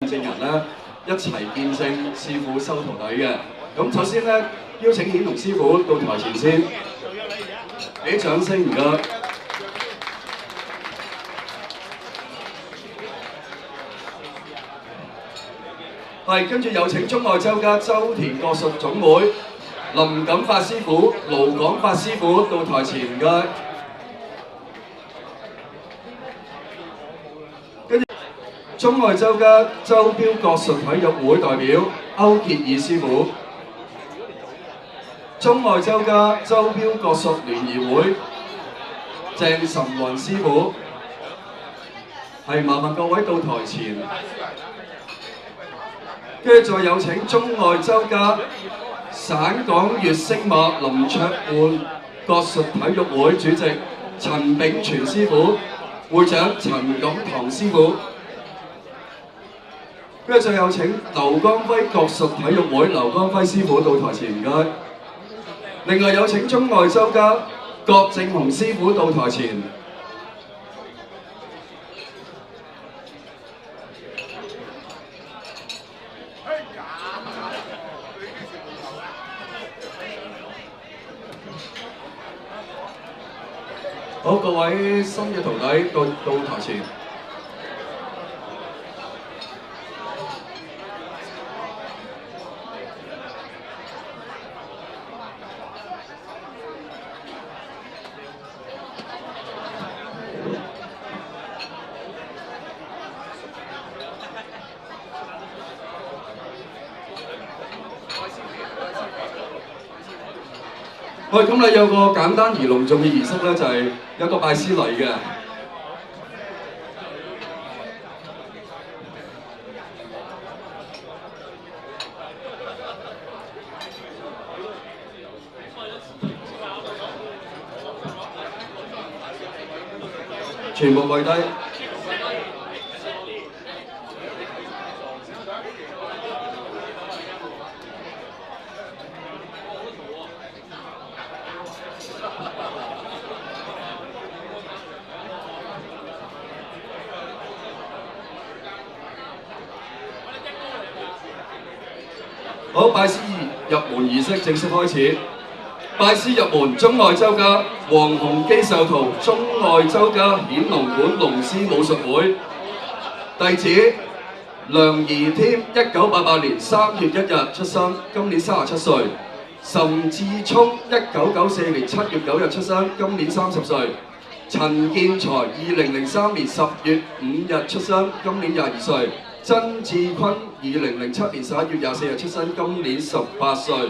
證人咧一齊見證師傅收徒弟嘅。咁首先咧，邀請顯龍師傅到台前先，俾掌聲唔該。係，跟住有請中外周家周田國術總會林錦發師傅、盧廣發師傅到台前唔該。跟住中外周家周標國術體育會代表歐傑爾師傅，中外周家周標國術聯誼會鄭岑雲師傅，係麻煩各位到台前。跟住再有請中外周家省港粵星馬林卓煥國術體育會主席陳炳全師傅、會長陳錦堂師傅。跟住再有請劉江輝國術體育會劉江輝師傅到台前唔該。另外有請中外周家郭正雄師傅到台前。好，各位新嘅徒弟到台前。喂，咁你有個簡單而隆重嘅儀式咧，就係有個拜師禮嘅。全部跪低。好，拜師入門儀式正式開始。拜師入門，中外周家黃鴻基授徒，中外周家顯龍館龍獅武術會弟子梁儀添，1988年3月1日出生，今年37歲；岑志聰1994年7月9日出生，今年30歲；陳建才2003年10月5日出生，今年22歲；曾志坤2007年11月24日出生，今年18歲。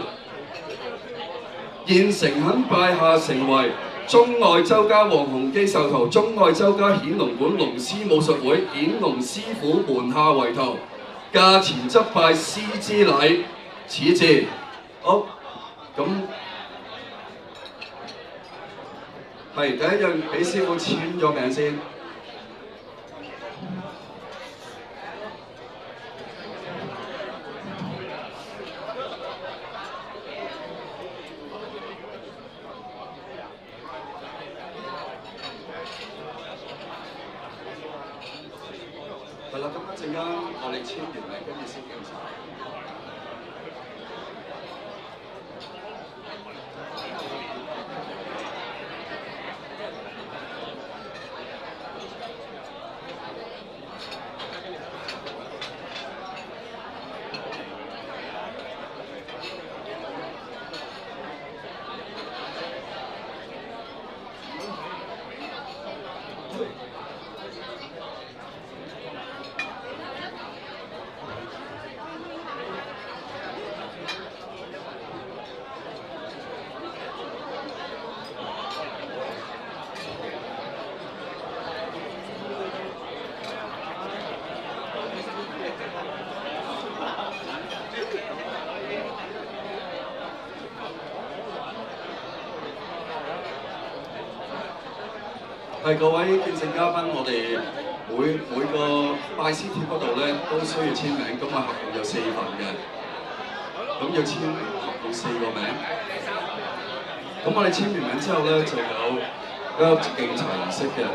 現誠懇拜下成為中外周家黃鴻基授徒，中外周家顯龍館龍獅武術會顯龍師傅門下為徒，駕前執拜師之禮，此致。好，咁係第一樣俾師傅簽咗名先。係啦，咁一陣間我哋簽完名，跟住先敬茶。係各位見證嘉賓，我哋每個拜師帖嗰度咧都需要簽名，咁啊合共有4份嘅，咁要簽合共4個名。咁我哋簽完名之後咧，就有一個敬茶儀式嘅。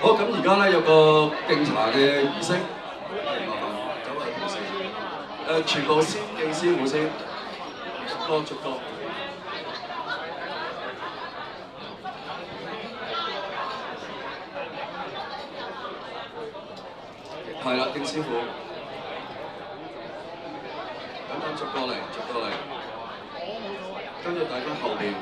好，咁而家咧有個敬茶嘅儀式，麻煩走位同事。全部先敬師傅先，逐個逐個。係啦，敬師傅。等逐個嚟，逐個嚟。跟住大家後邊。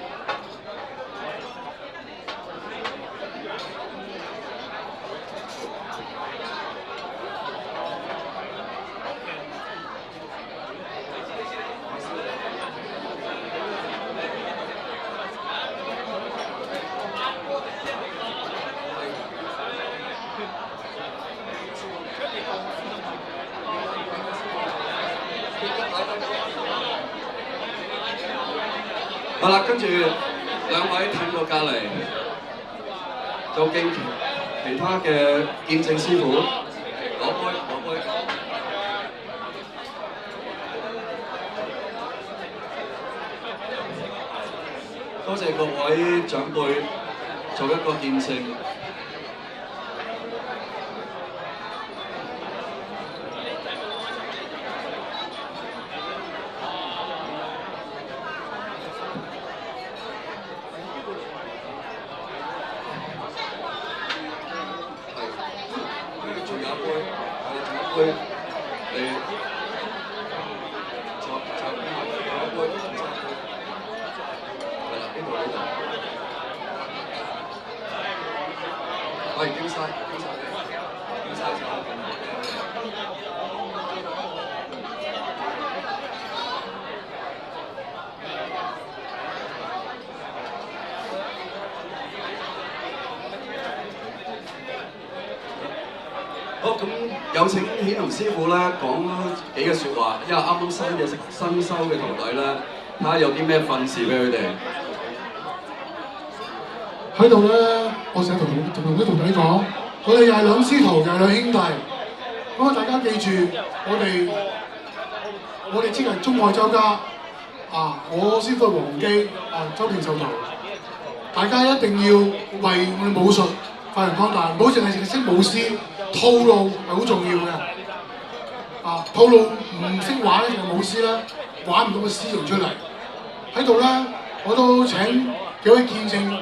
好啦，跟住兩位褪到隔離，就敬其他嘅見證師傅攞杯攞杯。多謝各位長輩做一個見證。你就一杯，係啦，呢度。喂，經晒好，咁有請顯龍師傅咧講幾個説話，因為啱啱新收嘅徒弟咧，睇下有啲咩訓示俾佢哋。喺度咧，我成日同啲徒弟講，我哋又係兩師徒，又係兩兄弟。咁啊，大家記住，我哋即係中外周家啊！我師傅係黃基啊，周田壽徒。大家一定要為我哋武術發揚光大，唔好淨係識舞獅。套路係好重要嘅，啊套路唔識玩咧，淨係舞獅咧，玩唔到個獅形出嚟。喺度咧，我都請幾位見證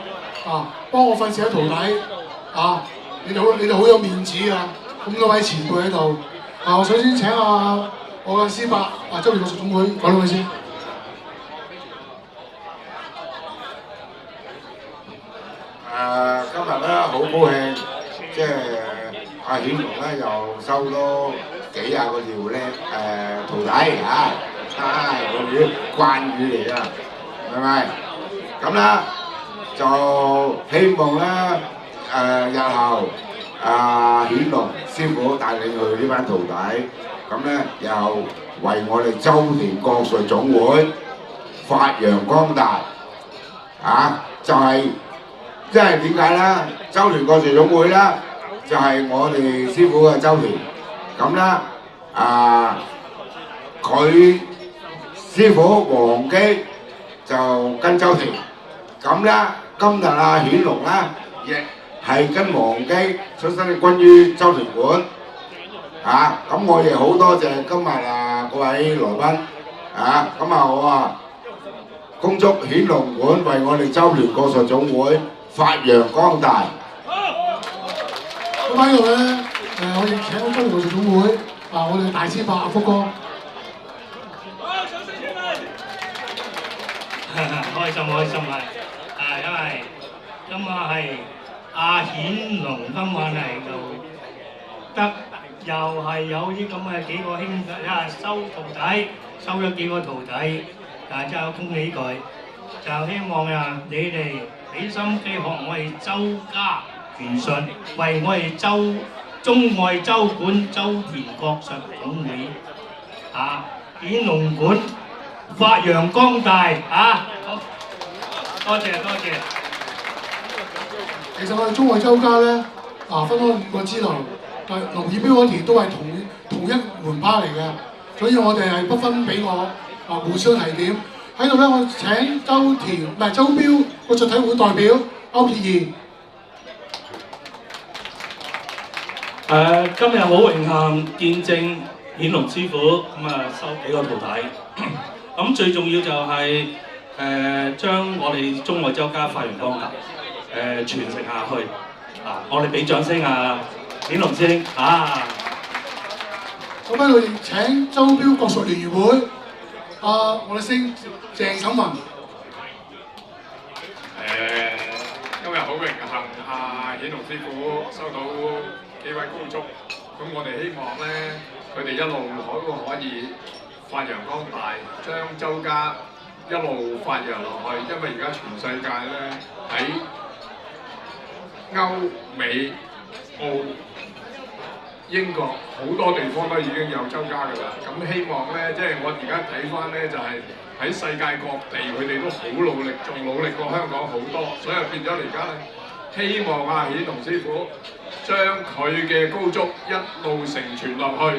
啊，幫我訓示啲徒弟啊，你哋好有面子啊！咁多位前輩喺度，啊我首先請我嘅師伯周年國術總會講兩句先。今日咧好高興，即係。阿顯龍咧又收多幾廿個條咧徒弟嚇，我哋啲慣語嚟㗎，係咪？咁咧就希望咧日後顯龍師傅帶領佢呢班徒弟，咁咧又為我哋周田國術總會發揚光大，就係即係點解咧？周田國術總會咧。就係我哋師傅嘅周田，咁咧佢師傅黃基就跟周田，咁咧今日顯龍咧亦係跟黃基出身軍於周田館，咁我亦好多謝今日各位來賓，咁我恭祝顯龍館為我哋周田國術總會發揚光大。咁喺度咧，我哋請咗周田國術總會我哋大師伯阿福哥。開心係，因為今日係阿顯龍今晚嚟就得，又係有啲咁嘅幾個兄弟收徒弟，收咗幾個徒弟，真係恭喜佢，就希望你哋俾心機學我哋周家拳術，為我哋中外州館周田國術總會顯龍館發揚光大好，多謝。其實我哋中外周家咧分開5個支流，但係龍耳標嗰田都係同一門派嚟嘅，所以我哋係不分彼我互相提點。喺度咧，我請周標國術體會代表歐潔儀。今日好榮幸見證顯龍師傅收幾個徒弟，咁最重要就係將我哋中外周家發揚光大，傳承下去。我哋俾掌聲顯龍師兄咁喺度請周標國術聯誼會我哋星鄭錦文。今日好榮幸顯龍師傅收到幾位高足，咁我哋希望咧佢哋一路可以發揚光大，將周家一路發揚落去，因為而家全世界咧喺歐美澳英國好多地方都已經有周家㗎啦，咁希望咧即係我而家睇翻咧就係、喺世界各地佢哋都好努力，仲努力過香港好多，所以變咗而家咧，希望顯龍師傅將佢嘅高足一路承傳落去，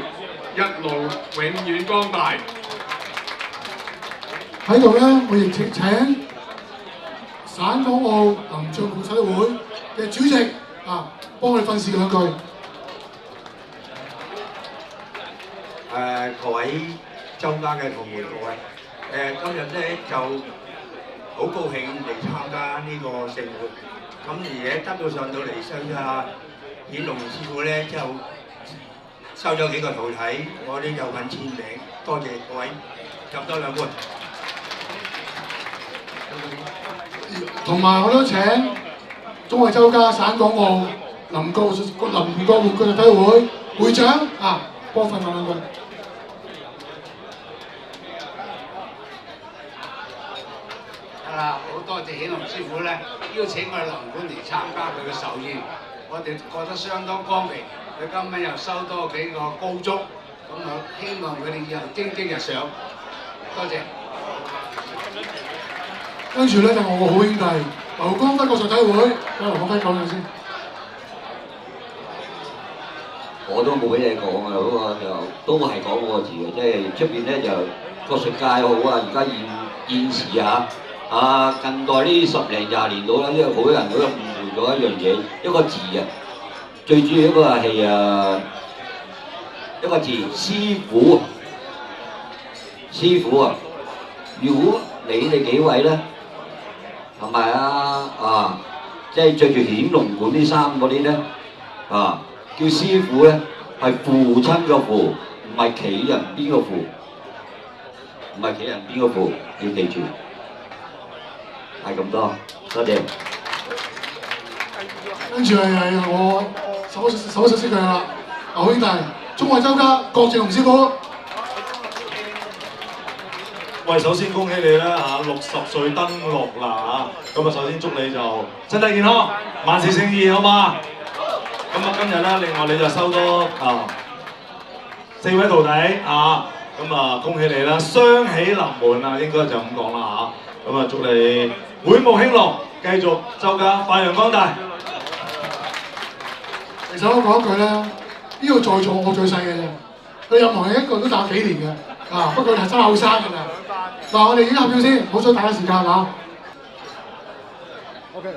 一路永遠光大。喺度咧，我亦請省港澳林將共體會嘅主席幫我哋訓示兩句。各位周家嘅同門各位。今日咧就好高興嚟參加呢個盛會，咁而家得到上到嚟收顯龍師傅咧就收咗幾個徒弟，我哋有份簽名，多謝各位，飲多兩杯。同埋我都請中外周家省港澳林國活腳體會會長幫我訓兩句。好多謝顯龍師傅咧邀請我哋林館嚟參加佢嘅壽宴，我哋覺得相當光榮。佢今日又收多幾個高足，咁我希望佢哋以後蒸蒸日上。多謝。跟住咧就我個好兄弟劉光輝國術體會，劉光輝講下先。我都冇乜嘢講啊，嗰個就都係講嗰個字嘅，即係出邊咧就國術界好而家現時近代呢10零20年到啦，因為好多人都誤會咗一樣嘢，一個字最主要一個係一個字師傅。師傅如果你哋幾位咧，係咪即係着住顯龍館啲衫嗰啲咧叫師傅咧，係父親個父，唔係企人邊個父，唔係企人邊個父，要記住。係咁多，多謝。跟住係我手識佢啦，劉兄弟，中外周家郭正雄師傅。喂，首先恭喜你啦60歲登陸啦咁首先祝你就身體健康，萬事勝意，好嘛？咁今日咧，另外你就收多4位徒弟咁恭喜你啦，雙喜臨門應該就咁講啦咁祝你會務興隆，繼續周家發揚光大。其實我講一句咧，呢度在座我最細嘅啫，佢任何一個都大幾年嘅不過係真係後生㗎啦。我哋已經合照先，唔好再打時間OK。